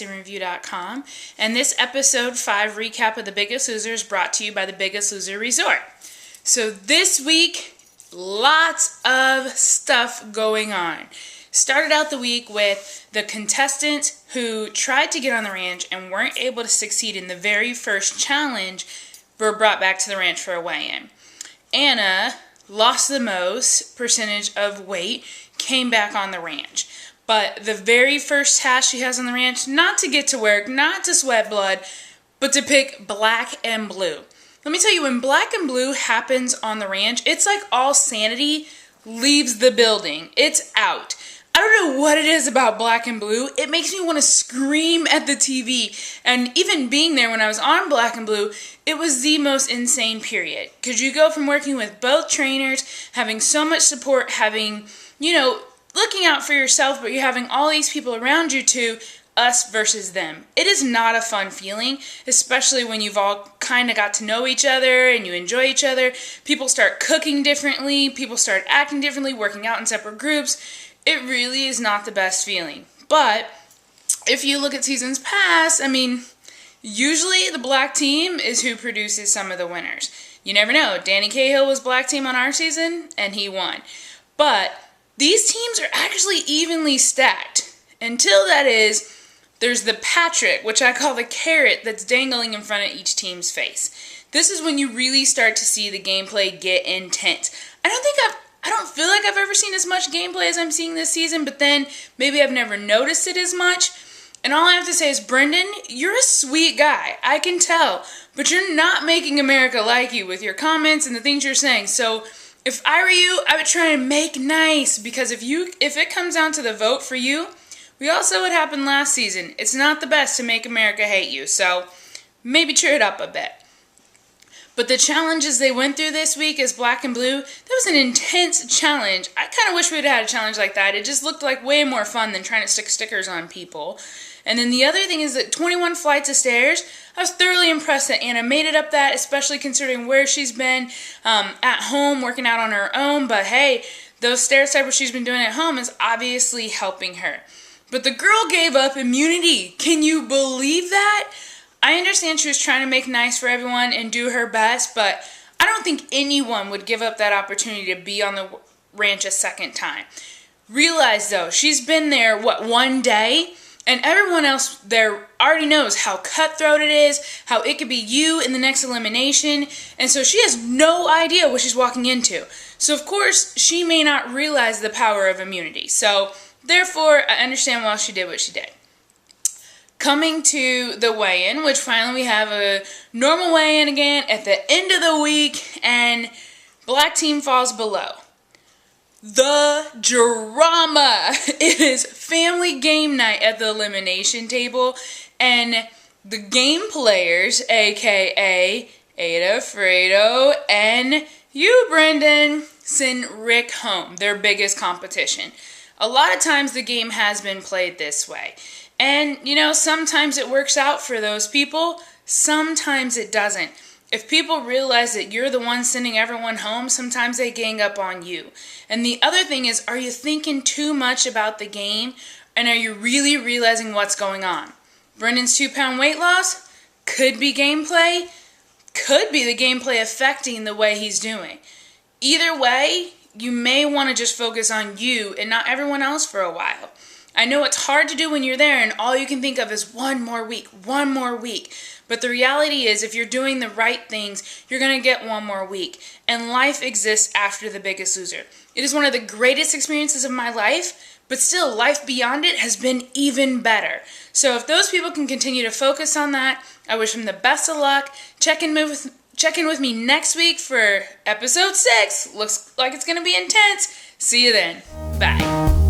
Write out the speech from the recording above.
DicingReview.com, and this episode 5 recap of The Biggest Loser is brought to you by The Biggest Loser Resort. So this week, lots of stuff going on. Started out the week with the contestants who tried to get on the ranch and weren't able to succeed in the very first challenge were brought back to the ranch for a weigh-in. Anna lost the most percentage of weight, came back on the ranch. But the very first task she has on the ranch, not to get to work, not to sweat blood, but to pick black and blue. Let me tell you, when black and blue happens on the ranch, it's like all sanity leaves the building. It's out. I don't know what it is about black and blue. It makes me want to scream at the TV. And even being there when I was on black and blue, it was the most insane period. Because you go from working with both trainers, having so much support, having, looking out for yourself, but you're having all these people around you to us versus them. It is not a fun feeling, especially when you've all kind of got to know each other and you enjoy each other. People start cooking differently. People start acting differently, working out in separate groups. It really is not the best feeling. But if you look at seasons past, usually the black team is who produces some of the winners. You never know. Danny Cahill was black team on our season, and he won. But these teams are actually evenly stacked. Until there's the Patrick, which I call the carrot that's dangling in front of each team's face. This is when you really start to see the gameplay get intense. I don't feel like I've ever seen as much gameplay as I'm seeing this season, but then maybe I've never noticed it as much. And all I have to say is, Brendan, you're a sweet guy. I can tell. But you're not making America like you with your comments and the things you're saying. So if I were you, I would try and make nice. Because if it comes down to the vote for you, we all saw what happened last season. It's not the best to make America hate you. So maybe cheer it up a bit. But the challenges they went through this week as black and blue, that was an intense challenge. I kind of wish we'd had a challenge like that. It just looked like way more fun than trying to stick stickers on people. And then the other thing is that 21 flights of stairs, I was thoroughly impressed that Anna made it up that, especially considering where she's been at home, working out on her own. But hey, those stair steps she's been doing at home is obviously helping her. But the girl gave up immunity. Can you believe that? I understand she was trying to make nice for everyone and do her best, but I don't think anyone would give up that opportunity to be on the ranch a second time. Realize, though, she's been there, one day? And everyone else there already knows how cutthroat it is, how it could be you in the next elimination, and so she has no idea what she's walking into. So, of course, she may not realize the power of immunity. So, therefore, I understand why she did what she did. Coming to the weigh-in, which finally we have a normal weigh-in again at the end of the week, and black team falls below. The drama! It is family game night at the elimination table, and the game players, aka Ada, Fredo, and you, Brendan, send Rick home, their biggest competition. A lot of times the game has been played this way. And, sometimes it works out for those people, sometimes it doesn't. If people realize that you're the one sending everyone home, sometimes they gang up on you. And the other thing is, are you thinking too much about the game? And are you really realizing what's going on? Brendan's 2-pound weight loss? Could be gameplay. Could be the gameplay affecting the way he's doing. Either way, you may want to just focus on you and not everyone else for a while. I know it's hard to do when you're there and all you can think of is one more week. But the reality is, if you're doing the right things, you're going to get one more week. And life exists after The Biggest Loser. It is one of the greatest experiences of my life, but still, life beyond it has been even better. So if those people can continue to focus on that, I wish them the best of luck. Check in with me next week for episode 6. Looks like it's going to be intense. See you then. Bye.